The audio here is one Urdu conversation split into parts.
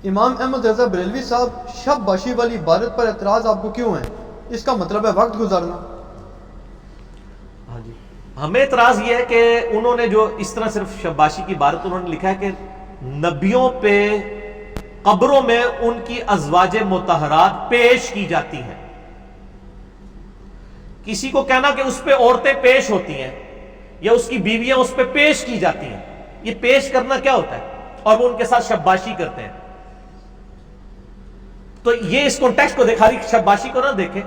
امام احمد رضا بریلوی صاحب شب باشی والی عبادت پر اعتراض آپ کو کیوں ہے؟ اس کا مطلب ہے وقت گزارنا۔ ہاں جی، ہمیں اعتراض یہ ہے کہ انہوں نے جو اس طرح صرف شباشی کی عبارت انہوں نے لکھا ہے کہ نبیوں پہ قبروں میں ان کی ازواج مطہرات پیش کی جاتی ہیں۔ کسی کو کہنا کہ اس پہ عورتیں پیش ہوتی ہیں یا اس کی بیویاں اس پہ پیش کی جاتی ہیں، یہ پیش کرنا کیا ہوتا ہے؟ اور وہ ان کے ساتھ شباشی کرتے ہیں۔ تو یہ اس کانٹیکسٹ کو دیکھا رہی، شباشی کو نہ دیکھیں،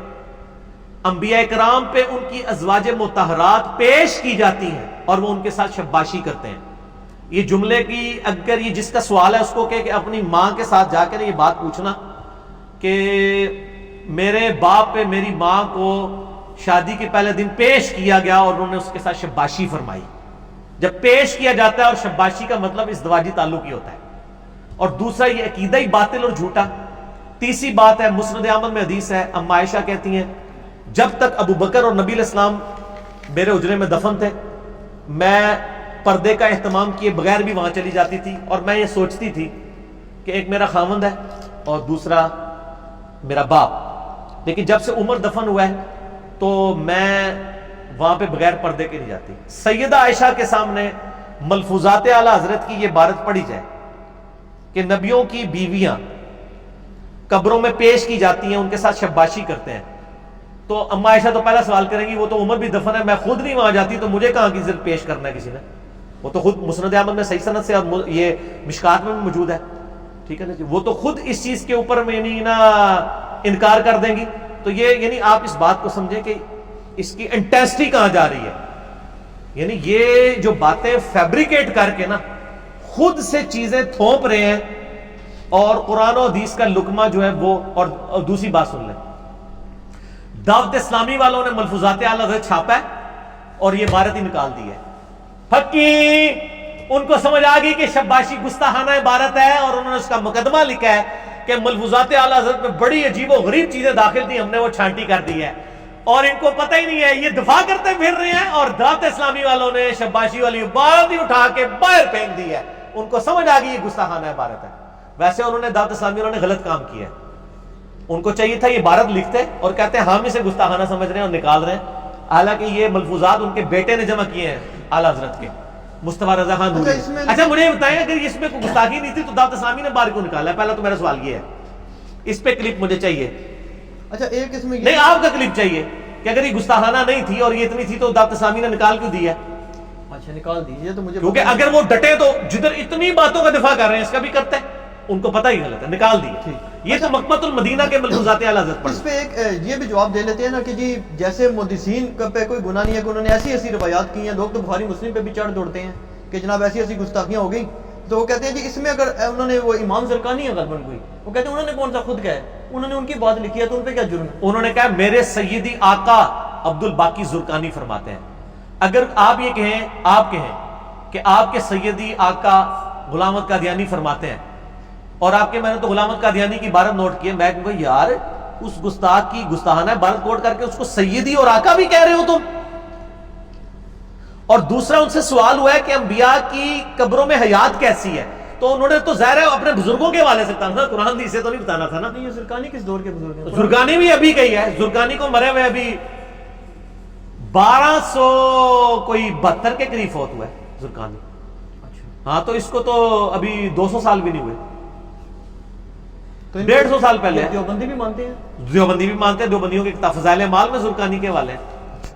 انبیاء کرام پہ ان کی ازواج مطہرات پیش کی جاتی ہیں اور وہ ان کے ساتھ شباشی کرتے ہیں۔ یہ جملے کی اگر یہ جس کا سوال ہے اس کو کہ اپنی ماں کے ساتھ جا کر یہ بات پوچھنا کہ میرے باپ پہ میری ماں کو شادی کے پہلے دن پیش کیا گیا اور انہوں نے اس کے ساتھ شباشی فرمائی۔ جب پیش کیا جاتا ہے اور شباشی کا مطلب ازدواجی تعلق ہی ہوتا ہے۔ اور دوسرا یہ عقیدہ ہی باطل اور جھوٹا۔ تیسری بات ہے، مسند احمد میں حدیث ہے، اما عائشہ کہتی ہیں جب تک ابو بکر اور نبی علیہ السلام میرے حجرے میں دفن تھے میں پردے کا اہتمام کیے بغیر بھی وہاں چلی جاتی تھی، اور میں یہ سوچتی تھی کہ ایک میرا خاوند ہے اور دوسرا میرا باپ، لیکن جب سے عمر دفن ہوا ہے تو میں وہاں پہ بغیر پردے کے نہیں جاتی۔ سیدہ عائشہ کے سامنے ملفوظات اعلیٰ حضرت کی یہ عبارت پڑھی جائے کہ نبیوں کی بیویاں قبروں میں پیش کی جاتی ہیں، ان کے ساتھ شباشی کرتے ہیں، تو اما عائشہ تو پہلا سوال کریں گی وہ تو عمر بھی دفن ہے، میں خود نہیں وہاں جاتی تو مجھے کہاں کی ضرورت پیش کرنا ہے کسی نے؟ وہ تو خود مسند احمد میں صحیح سند سے اور یہ مشکات میں بھی موجود ہے، ٹھیک ہے نا جی، وہ تو خود اس چیز کے اوپر میں نہیں نا انکار کر دیں گی۔ تو یہ یعنی آپ اس بات کو سمجھیں کہ اس کی انٹینسٹی کہاں جا رہی ہے، یعنی یہ جو باتیں فیبریکیٹ کر کے نا خود سے چیزیں تھوپ رہے ہیں، اور قرآن و حدیث کا لقمہ جو ہے وہ، اور دوسری بات سن لیں، دعوت اسلامی والوں نے ملفوظات اعلیٰ حضرت چھاپا ہے اور یہ عبارت ہی نکال دی ہے پھکی، ان کو سمجھ آ گئی کہ شباشی گستاخانہ عبارت ہے، اور انہوں نے اس کا مقدمہ لکھا ہے کہ ملفوظات اعلیٰ حضرت میں بڑی عجیب و غریب چیزیں داخل تھیں، ہم نے وہ چھانٹی کر دی ہے، اور ان کو پتہ ہی نہیں ہے، یہ دفاع کرتے پھر رہے ہیں، اور دعوت اسلامی والوں نے شباشی والی عبارت ہی اٹھا کے باہر پھینک دی ہے۔ ان کو سمجھ آ گئی یہ گستاخانہ عبارت ہے۔ ویسے انہوں نے دعوت اسلامی والوں نے غلط کام کیا ہے، ان کو چاہیے تھا یہ عبارت لکھتے اور کہتے ہیں ہم اسے گستاخانہ سمجھ رہے ہیں اور نکال رہے ہیں، حالانکہ یہ ملفوظات ان کے بیٹے نے جمع کیے ہیں اعلیٰ حضرت کے، مصطفیٰ رضا خان نوری۔ اچھا مجھے یہ بتائیں اگر اس میں کوئی گستاخی نہیں تھی تو دعوت اسلامی نے باہر کیوں نکالا ہے؟ پہلا تو میرا سوال یہ ہے، اس پہ کلپ مجھے چاہیے۔ اچھا ایک اس میں نہیں، آپ کا کلپ چاہیے کہ اگر یہ گستاخانہ نہیں تھی اور یہ اتنی تھی تو دعوت اسلامی نے نکال کیوں دی ہے؟ اچھا نکال دیجیے تو مجھے، کیونکہ اگر وہ ڈٹے تو جدھر اتنی باتوں کا دفاع کر رہے ہیں اس کا بھی کرتے ہیں، ان کو پتہ ہی غلط ہے، نکال دیے۔ یہ تو مقبت المدینہ کے ملفوظات اعلیٰ حضرت پر۔ اس پہ ایک یہ بھی جواب دے لیتے ہیں نا کہ جی جیسے محدثین پہ کوئی گناہ نہیں ہے کہ انہوں نے ایسی ایسی روایات کی ہیں، لوگ تو بخاری مسلم پہ بھی چڑھ دوڑتے ہیں کہ جناب ایسی ایسی گستاخیاں ہو گئی، تو وہ کہتے ہیں جی اس میں اگر انہوں نے، وہ امام زرقانی ہے غالباً کوئی، وہ کہتے ہیں انہوں نے کون سا خود کہا ہے، انہوں نے ان کی بات لکھی ہے تو ان پہ کیا جرم ہے؟ انہوں نے کہا میرے سیدی آقا عبد الباقی زرقانی فرماتے ہیں، اگر آپ یہ کہیں، آپ کہیں کہ آپ کے سیدی آقا غلام احمد قادیانی فرماتے ہیں، اور آپ کے میں نے تو غلام احمد قادیانی کی عبارت نوٹ کی ہے، میں کہوں یار اس گستاخ کی گستاخانہ عبارت کوٹ کر کے اس کو سیدی اور آقا بھی کہہ رہے ہو تم۔ اور دوسرا ان سے سوال ہوا ہے کہ انبیاء کی قبروں میں حیات کیسی ہے، تو انہوں نے تو ظاہر ہے اپنے بزرگوں کے حوالے سے بتانا تھا، قرآن حدیث سے تو نہیں بتانا تھا نا۔ یہ زرقانی کس دور کے بزرگ ہیں؟ زرقانی بھی ابھی گئی ہے، زرقانی کو مرے ہوئے ابھی 1272 کے قریب فوت ہوا ہے زرقانی۔ ہاں تو اس کو تو ابھی 200 سال بھی نہیں ہوئے، 150 سال پہلے۔ دیوبندی بھی مانتے ہیں، دیوبندی بھی مانتے ہیں، دیوبندیوں کے فضائل اعمال میں زرقانی کے والے ہیں۔